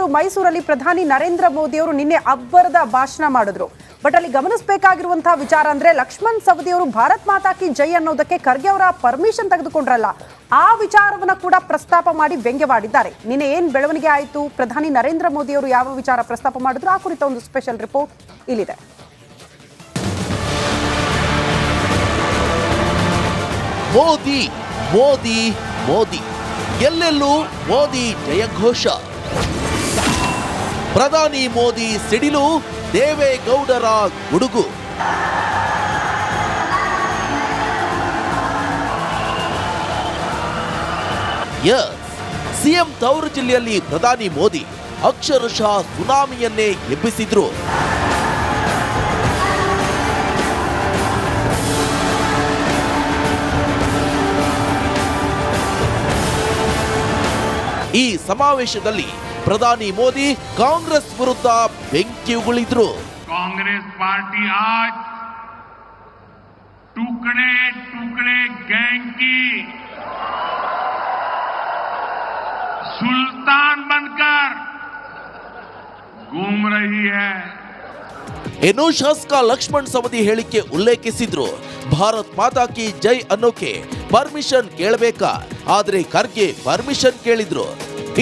ಅವರು ಮೈಸೂರಲ್ಲಿ ಪ್ರಧಾನಿ ನರೇಂದ್ರ ಮೋದಿ ಅವರು ನಿನ್ನೆ ಅಬ್ಬರದ ಭಾಷಣ ಮಾಡಿದ್ರು. ಬಟ್ ಅಲ್ಲಿ ಗಮನಿಸಬೇಕಾಗಿರುವಂತಹ ವಿಚಾರ ಅಂದ್ರೆ ಲಕ್ಷ್ಮಣ್ ಸವದಿ ಅವರು ಭಾರತ್ ಮಾತಾ ಕಿ ಜೈ ಅನ್ನೋದಕ್ಕೆ ಖರ್ಗೆ ಅವರ ಪರ್ಮಿಷನ್ ತೆಗೆದುಕೊಂಡ್ರಲ್ಲ, ಆ ವಿಚಾರವನ್ನ ಕೂಡ ಪ್ರಸ್ತಾಪ ಮಾಡಿ ವ್ಯಂಗ್ಯವಾಡಿದ್ದಾರೆ. ನಿನ್ನೆ ಏನ್ ಬೆಳವಣಿಗೆ ಆಯಿತು, ಪ್ರಧಾನಿ ನರೇಂದ್ರ ಮೋದಿ ಅವರು ಯಾವ ವಿಚಾರ ಪ್ರಸ್ತಾಪ ಮಾಡಿದ್ರು, ಆ ಕುರಿತ ಒಂದು ಸ್ಪೆಷಲ್ ರಿಪೋರ್ಟ್ ಇಲ್ಲಿದೆ. ಮೋದಿ ಮೋದಿ ಮೋದಿ, ಎಲ್ಲೆಲ್ಲೂ ಮೋದಿ ಜಯಘೋಷ. ಪ್ರಧಾನಿ ಮೋದಿ ಸಿಡಿಲು, ದೇವೇಗೌಡರ ಗುಡುಗು. ಸಿಎಂ ತವರು ಜಿಲ್ಲೆಯಲ್ಲಿ ಪ್ರಧಾನಿ ಮೋದಿ ಅಕ್ಷರಶಃ ಸುನಾಮಿಯನ್ನೇ ಎಬ್ಬಿಸಿದ್ರು. ಈ ಸಮಾವೇಶದಲ್ಲಿ ಪ್ರಧಾನಿ ಮೋದಿ ಕಾಂಗ್ರೆಸ್ ವಿರುದ್ಧ ಬೆಂಕಿ ಉಗುಳಿದ್ರು. कांग्रेस पार्टी आज टुकड़े टुकड़े गैंग की सुल्तान बनकर घूम रही है. ಇನ್ನು ಶಾಸಕ ಲಕ್ಷ್ಮಣ್ ಸವದಿ ಹೇಳಿಕೆ ಉಲ್ಲೇಖಿಸಿದ್ರು. ಭಾರತ್ ಮಾತಾ ಕಿ ಜೈ ಅನ್ನೋಕೆ ಪರ್ಮಿಷನ್ ಕೇಳಬೇಕಾ, ಆದ್ರೆ ಖರ್ಗೆ ಪರ್ಮಿಷನ್ ಕೇಳಿದ್ರು.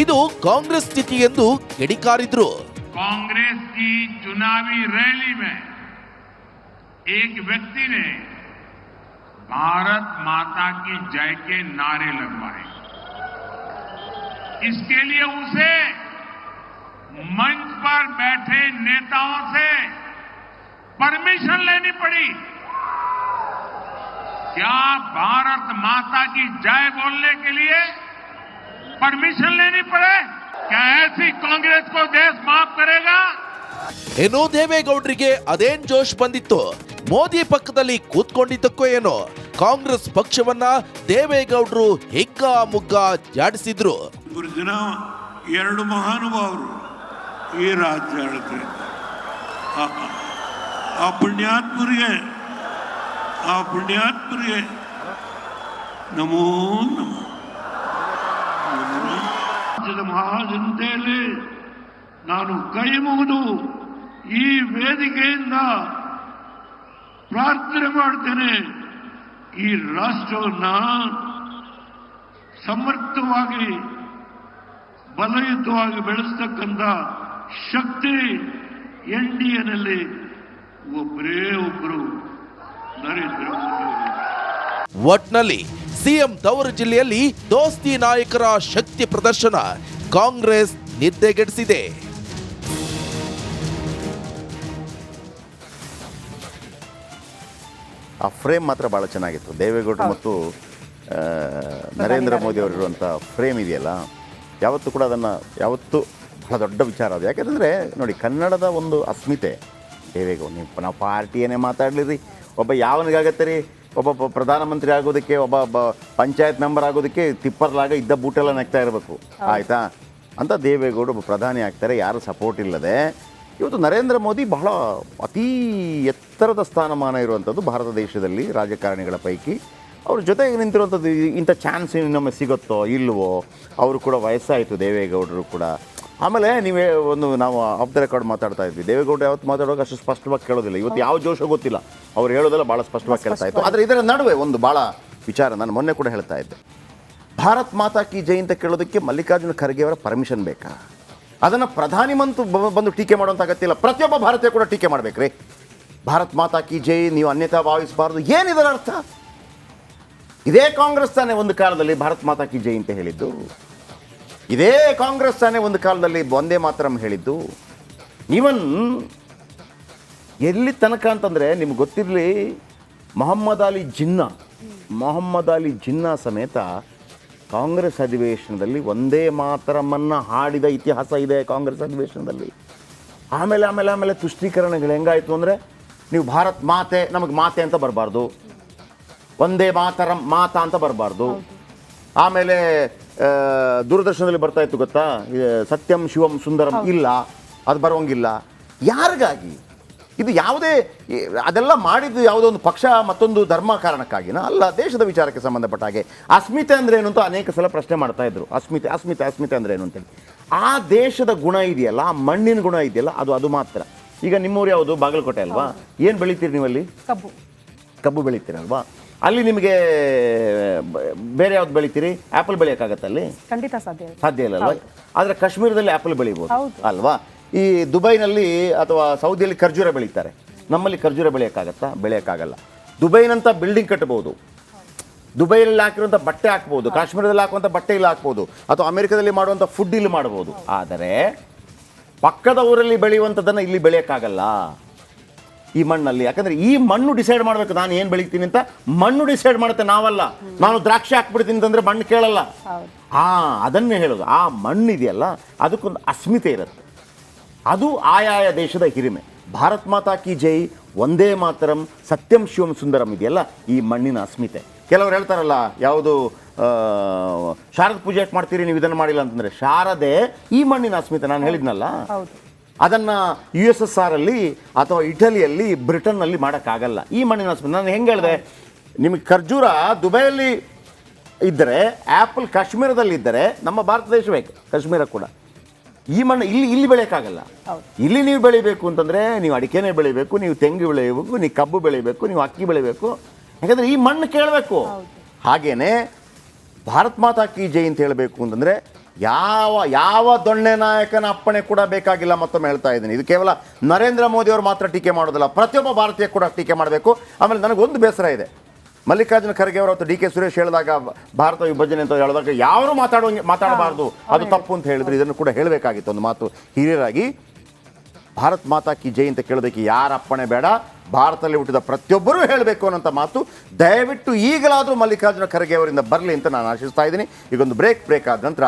ಇದು ಕಾಂಗ್ರೆಸ್ ಸ್ಥಿತಿ ಎಂದು ಕಿಡಿಕಾರಿದ್ರು. कांग्रेस की चुनावी रैली में एक व्यक्ति ने भारत माता की जय के नारे लगवाए. इसके लिए उसे मंच पर बैठे नेताओं से परमिशन लेनी पड़ी. क्या भारत माता की जय बोलने के लिए परमिशन लेनी पड़े? क्या ऐसी कांग्रेस को देश माफ करेगा? ಏನೋ ದೇವೇಗೌಡರಿಗೆ ಅದೇನ್ ಜೋಶ್ ಬಂದಿತ್ತು, ಮೋದಿ ಪಕ್ಕದಲ್ಲಿ ಕೂತ್ಕೊಂಡಿದ್ದಕ್ಕೋ ಏನೋ ಕಾಂಗ್ರೆಸ್ ಪಕ್ಷವನ್ನ ದೇವೇಗೌಡರು ಹಿಗ್ಗ ಮುಗ್ಗ ಜಾಡಿಸಿದ್ರು. ದಿನ ಎರಡು ಮಹಾನುಭಾವರು ಈ ರಾಜ್ಯ ಆಳ್ತಾ ಇದ್ದಾರೆ. ಆ ಪುಣ್ಯಾತ್ಮರಿಗೆ ನಮೋ ನಮೋ. ರಾಜ್ಯದ ಮಹಾಜನತೆಯಲ್ಲಿ ನಾನು ಕೈ ಮುಗಿದು ಈ ವೇದಿಕೆಯಿಂದ ಪ್ರಾರ್ಥನೆ ಮಾಡ್ತೇನೆ. ಈ ರಾಷ್ಟ್ರವನ್ನ ಸಮರ್ಥವಾಗಿ ಬಲಯುತವಾಗಿ ಬೆಳೆಸ್ತಕ್ಕಂಥ ಶಕ್ತಿ ಎನ್ಡಿಎನಲ್ಲಿ ಒಬ್ಬರೇ ಒಬ್ಬರು ನರೇಂದ್ರ ಮೋದಿ ಅವರು. ಒಟ್ನಲ್ಲಿ ಸಿಎಂ ತವರು ಜಿಲ್ಲೆಯಲ್ಲಿ ದೋಸ್ತಿ ನಾಯಕರ ಶಕ್ತಿ ಪ್ರದರ್ಶನ ಕಾಂಗ್ರೆಸ್ ನಿದ್ದೆಗೆಡಿಸಿದೆ. ಆ ಫ್ರೇಮ್ ಮಾತ್ರ ಭಾಳ ಚೆನ್ನಾಗಿತ್ತು. ದೇವೇಗೌಡರು ಮತ್ತು ನರೇಂದ್ರ ಮೋದಿ ಅವರಿರುವಂಥ ಫ್ರೇಮ್ ಇದೆಯಲ್ಲ, ಯಾವತ್ತೂ ಕೂಡ ಅದನ್ನು ಬಹಳ ದೊಡ್ಡ ವಿಚಾರ ಅದು. ಯಾಕೆಂದರೆ ನೋಡಿ, ಕನ್ನಡದ ಒಂದು ಅಸ್ಮಿತೆ ದೇವೇಗೌಡ. ನಾವು ಪಾರ್ಟಿ ಏನೇ ಮಾತಾಡಲಿರಿ, ಒಬ್ಬ ಯಾವನಿಗಾಗತ್ತೆ ರೀ, ಒಬ್ಬ ಪ್ರಧಾನಮಂತ್ರಿ ಆಗೋದಕ್ಕೆ, ಒಬ್ಬ ಪಂಚಾಯತ್ ಮೆಂಬರ್ ಆಗೋದಕ್ಕೆ ತಿಪ್ಪರ್ಲಾಗ ಇದ್ದ ಬೂಟೆಲ್ಲ ನೆಗ್ತಾ ಇರಬೇಕು, ಆಯಿತಾ ಅಂತ ದೇವೇಗೌಡ ಒಬ್ಬ ಪ್ರಧಾನಿ ಆಗ್ತಾರೆ, ಯಾರು ಸಪೋರ್ಟ್ ಇಲ್ಲದೆ. ಇವತ್ತು ನರೇಂದ್ರ ಮೋದಿ ಬಹಳ ಅತೀ ಎತ್ತರದ ಸ್ಥಾನಮಾನ ಇರುವಂಥದ್ದು ಭಾರತ ದೇಶದಲ್ಲಿ ರಾಜಕಾರಣಿಗಳ ಪೈಕಿ. ಅವ್ರ ಜೊತೆಗೆ ನಿಂತಿರುವಂಥದ್ದು ಇಂಥ ಚಾನ್ಸ್ ಇನ್ನೊಮ್ಮೆ ಸಿಗುತ್ತೋ ಇಲ್ವೋ. ಅವರು ಕೂಡ ವಯಸ್ಸಾಯಿತು ದೇವೇಗೌಡರು ಕೂಡ. ಆಮೇಲೆ ನಾವು ಆಫ್ ದ ರೆಕಾರ್ಡ್ ಮಾತಾಡ್ತಾ ಇದ್ವಿ, ದೇವೇಗೌಡ ಯಾವತ್ತು ಮಾತಾಡುವಾಗ ಅಷ್ಟು ಸ್ಪಷ್ಟವಾಗಿ ಕೇಳೋದಿಲ್ಲ. ಇವತ್ತು ಯಾವ ಜೋಶ ಗೊತ್ತಿಲ್ಲ, ಅವ್ರು ಹೇಳೋದೆಲ್ಲ ಭಾಳ ಸ್ಪಷ್ಟವಾಗಿ ಕೇಳ್ತಾ ಇತ್ತು. ಆದರೆ ಇದರ ನಡುವೆ ಒಂದು ಭಾಳ ವಿಚಾರ ನಾನು ಮೊನ್ನೆ ಕೂಡ ಹೇಳ್ತಾ ಇದ್ದೆ. ಭಾರತ್ ಮಾತಾ ಕಿ ಜೈ ಅಂತ ಕೇಳೋದಕ್ಕೆ ಮಲ್ಲಿಕಾರ್ಜುನ ಖರ್ಗೆ ಅವರ ಪರ್ಮಿಷನ್ ಬೇಕಾ? ಅದನ್ನು ಪ್ರಧಾನಿ ಬಂದು ಟೀಕೆ ಮಾಡುವಂಥ ಅಗತ್ಯ ಇಲ್ಲ. ಪ್ರತಿಯೊಬ್ಬ ಭಾರತೀಯ ಕೂಡ ಟೀಕೆ ಮಾಡಬೇಕ್ರಿ. ಭಾರತ್ ಮಾತಾ ಕಿ ಜೈ ನೀವು ಅನ್ಯತಾ ಭಾವಿಸಬಾರ್ದು, ಏನಿದರ ಅರ್ಥ? ಇದೇ ಕಾಂಗ್ರೆಸ್ ತಾನೇ ಒಂದು ಕಾಲದಲ್ಲಿ ಭಾರತ್ ಮಾತಾ ಕಿ ಜೈ ಅಂತ ಹೇಳಿದ್ದು. ಇದೇ ಕಾಂಗ್ರೆಸ್ ತಾನೇ ಒಂದು ಕಾಲದಲ್ಲಿ ವಂದೇ ಮಾತರಂ ಹೇಳಿದ್ದು. ಈವನ್ ಎಲ್ಲಿ ತನಕ ಅಂತಂದರೆ ನಿಮ್ಗೆ ಗೊತ್ತಿರಲಿ, ಮೊಹಮ್ಮದ್ ಅಲಿ ಜಿನ್ನಾ ಸಮೇತ ಕಾಂಗ್ರೆಸ್ ಅಧಿವೇಶನದಲ್ಲಿ ವಂದೇ ಮಾತರಮನ್ನು ಹಾಡಿದ ಇತಿಹಾಸ ಇದೆ ಕಾಂಗ್ರೆಸ್ ಅಧಿವೇಶನದಲ್ಲಿ. ಆಮೇಲೆ ತುಷ್ಟೀಕರಣಗಳು ಹೆಂಗಾಯಿತು ಅಂದರೆ, ನೀವು ಭಾರತ್ ಮಾತೆ, ನಮಗೆ ಮಾತೆ ಅಂತ ಬರಬಾರ್ದು, ವಂದೇ ಮಾತರಂ ಮಾತಾ ಅಂತ ಬರಬಾರ್ದು. ಆಮೇಲೆ ದೂರದರ್ಶನದಲ್ಲಿ ಬರ್ತಾ ಇತ್ತು ಗೊತ್ತಾ, ಸತ್ಯಂ ಶಿವಂ ಸುಂದರಂ, ಇಲ್ಲ ಅದು ಬರೋಂಗಿಲ್ಲ. ಯಾರಿಗಾಗಿ? ಇದು ಯಾವುದೇ ಅದೆಲ್ಲ ಮಾಡಿದ್ದು ಯಾವುದೋ ಒಂದು ಪಕ್ಷ ಮತ್ತೊಂದು ಧರ್ಮ ಕಾರಣಕ್ಕಾಗಿನ ಅಲ್ಲ, ದೇಶದ ವಿಚಾರಕ್ಕೆ ಸಂಬಂಧಪಟ್ಟ ಹಾಗೆ. ಅಸ್ಮಿತೆ ಅಂದರೆ ಏನು ಅಂತ ಅನೇಕ ಸಲ ಪ್ರಶ್ನೆ ಮಾಡ್ತಾ ಇದ್ರು. ಅಸ್ಮಿತೆ ಅಂದರೆ ಏನು ಅಂತೇಳಿ. ಆ ದೇಶದ ಗುಣ ಇದೆಯಲ್ಲ, ಆ ಮಣ್ಣಿನ ಗುಣ ಇದೆಯಲ್ಲ, ಅದು ಮಾತ್ರ. ಈಗ ನಿಮ್ಮೂರು ಯಾವುದು? ಬಾಗಲಕೋಟೆ ಅಲ್ವಾ? ಏನು ಬೆಳಿತೀರಿ ನೀವಲ್ಲಿ? ಕಬ್ಬು ಬೆಳಿತೀರಲ್ವಾ? ಅಲ್ಲಿ ನಿಮಗೆ ಬೇರೆ ಯಾವ್ದು ಬೆಳಿತೀರಿ? ಆ್ಯಪಲ್ ಬೆಳೆಯೋಕ್ಕಾಗತ್ತೆ ಅಲ್ಲಿ? ಖಂಡಿತ ಸಾಧ್ಯ ಇಲ್ಲ ಅಲ್ವಾ? ಆದರೆ ಕಾಶ್ಮೀರದಲ್ಲಿ ಆ್ಯಪಲ್ ಬೆಳಿಬೋದು ಅಲ್ವಾ? ಈ ದುಬೈನಲ್ಲಿ ಅಥವಾ ಸೌದಿಯಲ್ಲಿ ಖರ್ಜೂರ ಬೆಳೀತಾರೆ. ನಮ್ಮಲ್ಲಿ ಖರ್ಜೂರ ಬೆಳೆಯೋಕ್ಕಾಗಲ್ಲ. ದುಬೈನಂತ ಬಿಲ್ಡಿಂಗ್ ಕಟ್ಟಬಹುದು, ದುಬೈಯಲ್ಲಿ ಹಾಕಿರುವಂಥ ಬಟ್ಟೆ ಹಾಕ್ಬೋದು, ಕಾಶ್ಮೀರದಲ್ಲಿ ಹಾಕುವಂಥ ಬಟ್ಟೆ ಇಲ್ಲಿ ಹಾಕ್ಬೋದು, ಅಥವಾ ಅಮೆರಿಕದಲ್ಲಿ ಮಾಡುವಂಥ ಫುಡ್ ಇಲ್ಲಿ ಮಾಡ್ಬೋದು. ಆದರೆ ಪಕ್ಕದ ಊರಲ್ಲಿ ಬೆಳೆಯುವಂಥದ್ದನ್ನು ಇಲ್ಲಿ ಬೆಳೆಯೋಕ್ಕಾಗಲ್ಲ ಈ ಮಣ್ಣಲ್ಲಿ. ಯಾಕಂದರೆ ಈ ಮಣ್ಣು ಡಿಸೈಡ್ ಮಾಡಬೇಕು ನಾನು ಏನು ಬೆಳಿತೀನಿ ಅಂತ. ಮಣ್ಣು ಡಿಸೈಡ್ ಮಾಡುತ್ತೆ, ನಾವಲ್ಲ. ನಾನು ದ್ರಾಕ್ಷಿ ಹಾಕ್ಬಿಡ್ತೀನಿ ಅಂತಂದರೆ ಮಣ್ಣು ಕೇಳಲ್ಲ. ಅದನ್ನೇ ಹೇಳೋದು. ಆ ಮಣ್ಣು ಇದೆಯಲ್ಲ, ಅದಕ್ಕೊಂದು ಅಸ್ಮಿತೆ ಇರುತ್ತೆ. ಅದು ಆಯಾಯ ದೇಶದ ಹಿರಿಮೆ. ಭಾರತ್ ಮಾತಾ ಕಿ ಜೈ, ಒಂದೇ ಮಾತರಂ, ಸತ್ಯಂ ಶಿವಂ ಸುಂದರಂ ಇದೆಯಲ್ಲ, ಈ ಮಣ್ಣಿನ ಅಸ್ಮಿತೆ. ಕೆಲವರು ಹೇಳ್ತಾರಲ್ಲ, ಯಾವುದು ಶಾರದ ಪೂಜೆ ಯಾಕೆ ಮಾಡ್ತೀರಿ ನೀವು, ಇದನ್ನು ಮಾಡಿಲ್ಲ ಅಂತಂದರೆ, ಶಾರದೆ ಈ ಮಣ್ಣಿನ ಅಸ್ಮಿತೆ. ನಾನು ಹೇಳಿದ್ನಲ್ಲ, ಅದನ್ನು USSR ಅಲ್ಲಿ ಅಥವಾ ಇಟಲಿಯಲ್ಲಿ, ಬ್ರಿಟನ್ನಲ್ಲಿ ಮಾಡೋಕ್ಕಾಗಲ್ಲ. ಈ ಮಣ್ಣಿನ ಅಸ್ಮಿತೆ. ನಾನು ಹೆಂಗೆ ಹೇಳಿದೆ ನಿಮಗೆ, ಖರ್ಜೂರ ದುಬೈಯಲ್ಲಿ ಇದ್ದರೆ, ಆ್ಯಪಲ್ ಕಾಶ್ಮೀರದಲ್ಲಿ ಇದ್ದರೆ, ನಮ್ಮ ಭಾರತ ದೇಶವೇ ಕಾಶ್ಮೀರ ಕೂಡ. ಈ ಮಣ್ಣು ಇಲ್ಲಿ ಬೆಳೆಯೋಕ್ಕಾಗಲ್ಲ. ಇಲ್ಲಿ ನೀವು ಬೆಳಿಬೇಕು ಅಂತಂದರೆ ನೀವು ಅಡಿಕೆನೇ ಬೆಳಿಬೇಕು, ನೀವು ತೆಂಗು ಬೆಳಿಬೇಕು, ನೀವು ಕಬ್ಬು ಬೆಳಿಬೇಕು, ನೀವು ಅಕ್ಕಿ ಬೆಳಿಬೇಕು. ಯಾಕಂದರೆ ಈ ಮಣ್ಣು ಕೇಳಬೇಕು. ಹಾಗೇನೆ ಭಾರತ್ ಮಾತಾ ಕಿ ಜೈ ಅಂತ ಹೇಳಬೇಕು ಅಂತಂದರೆ ಯಾವ ದೊಣ್ಣೆ ನಾಯಕನ ಅಪ್ಪಣೆ ಕೂಡ ಬೇಕಾಗಿಲ್ಲ. ಮತ್ತೊಮ್ಮೆ ಹೇಳ್ತಾ ಇದ್ದೀನಿ, ಇದು ಕೇವಲ ನರೇಂದ್ರ ಮೋದಿ ಅವರು ಮಾತ್ರ ಟೀಕೆ ಮಾಡೋದಿಲ್ಲ, ಪ್ರತಿಯೊಬ್ಬ ಭಾರತೀಯ ಕೂಡ ಟೀಕೆ ಮಾಡಬೇಕು. ಆಮೇಲೆ ನನಗೊಂದು ಬೇಸರ ಇದೆ, ಮಲ್ಲಿಕಾರ್ಜುನ ಖರ್ಗೆ ಅವರು ಅಥವಾ DK ಸುರೇಶ್ ಹೇಳಿದಾಗ ಭಾರತ ವಿಭಜನೆ ಅಂತ ಹೇಳಿದಾಗ ಯಾರು ಮಾತಾಡಬಾರ್ದು, ಅದು ತಪ್ಪು ಅಂತ ಹೇಳಿದ್ರು. ಇದನ್ನು ಕೂಡ ಹೇಳಬೇಕಾಗಿತ್ತು ಒಂದು ಮಾತು ಹಿರಿಯರಾಗಿ. ಭಾರತ್ ಮಾತಾ ಕಿ ಜೈ ಅಂತ ಕೇಳೋದಕ್ಕೆ ಯಾರ ಅಪ್ಪಣೆ ಬೇಡ, ಭಾರತದಲ್ಲಿ ಹುಟ್ಟಿದ ಪ್ರತಿಯೊಬ್ಬರೂ ಹೇಳಬೇಕು ಅನ್ನೋಂಥ ಮಾತು ದಯವಿಟ್ಟು ಈಗಲಾದರೂ ಮಲ್ಲಿಕಾರ್ಜುನ ಖರ್ಗೆ ಅವರಿಂದ ಬರಲಿ ಅಂತ ನಾನು ಆಶಿಸ್ತಾ ಇದ್ದೀನಿ. ಈಗೊಂದು ಬ್ರೇಕ್ ಆದ ನಂತರ